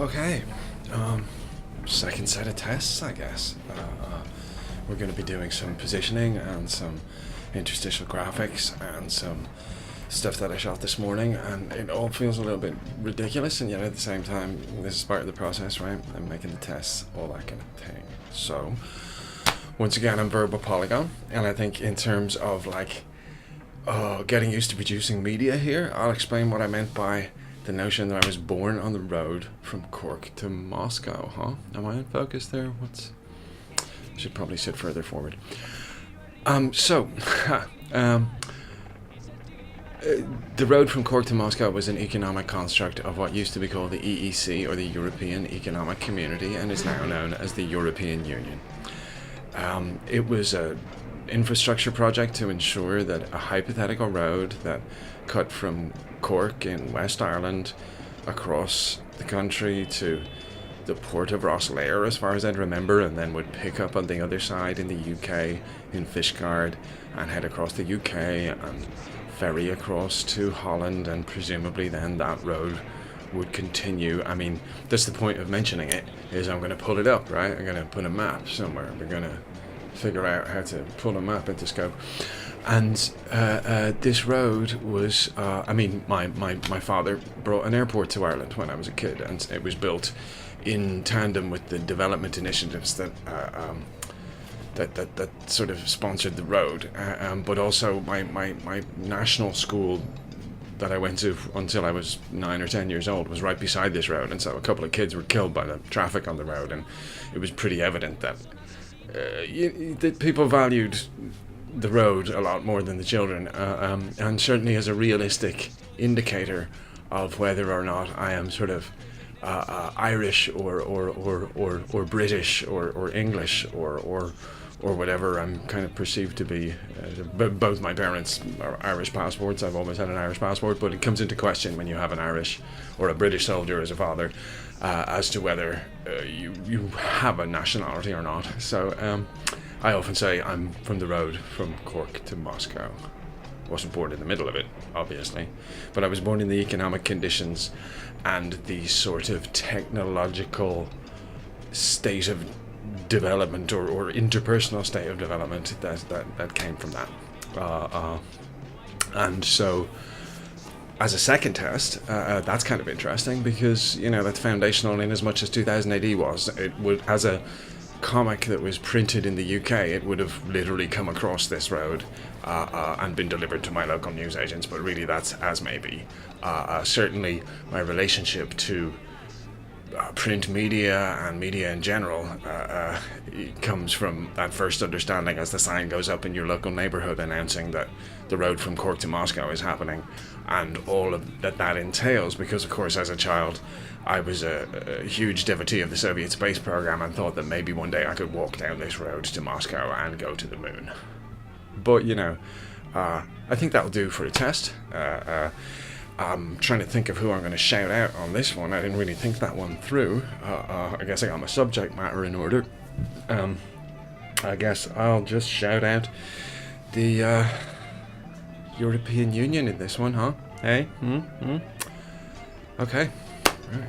Okay, second set of tests, I guess. We're going to be doing some positioning and some interstitial graphics and some stuff that I shot this morning, and it all feels a little bit ridiculous, and yet at the same time, this is part of the process, right? I'm making the tests, all that kind of thing. So, once again, I'm Verbal Polygon, and I think in terms of getting used to producing media here, I'll explain what I meant by the notion that I was born on the road from Cork to Moscow, huh? Am I in focus there? I should probably sit further forward. The road from Cork to Moscow was an economic construct of what used to be called the EEC, or the European Economic Community, and is now known as the European Union. It was an infrastructure project to ensure that a hypothetical road that cut from Cork in West Ireland across the country to the port of Rosslare, as far as I'd remember, and then would pick up on the other side in the UK, in Fishguard, and head across the UK and ferry across to Holland, and presumably then that road would continue. I mean, that's the point of mentioning it, is I'm going to pull it up, right? I'm going to put a map somewhere. We're going to figure out how to pull a map into scope. And this road was, my father brought an airport to Ireland when I was a kid, and it was built in tandem with the development initiatives that sort of sponsored the road. But also my national school that I went to until I was 9 or 10 years old was right beside this road, and so a couple of kids were killed by the traffic on the road, and it was pretty evident that that people valued the road a lot more than the children, and certainly as a realistic indicator of whether or not I am sort of Irish or British or English or whatever I'm kind of perceived to be. Both my parents are Irish passports. I've always had an Irish passport, but it comes into question when you have an Irish or a British soldier as a father, as to whether you have a nationality or not. So I often say I'm from the road from Cork to Moscow. Wasn't born in the middle of it, obviously, but I was born in the economic conditions and the sort of technological state of development or interpersonal state of development that came from that. And so, as a second test, that's kind of interesting, because that's foundational in as much as 2000 AD was. It would, as a comic that was printed in the UK, it would have literally come across this road and been delivered to my local newsagents, but really that's as maybe. Certainly my relationship to print media and media in general comes from that first understanding as the sign goes up in your local neighborhood announcing that the road from Cork to Moscow is happening, and all of that entails, because of course as a child I was a huge devotee of the Soviet space program and thought that maybe one day I could walk down this road to Moscow and go to the moon. But I think that'll do for a test. I'm trying to think of who I'm going to shout out on this one. I didn't really think that one through. I guess I got my subject matter in order. I guess I'll just shout out the European Union in this one, huh? Hey? Okay. All right.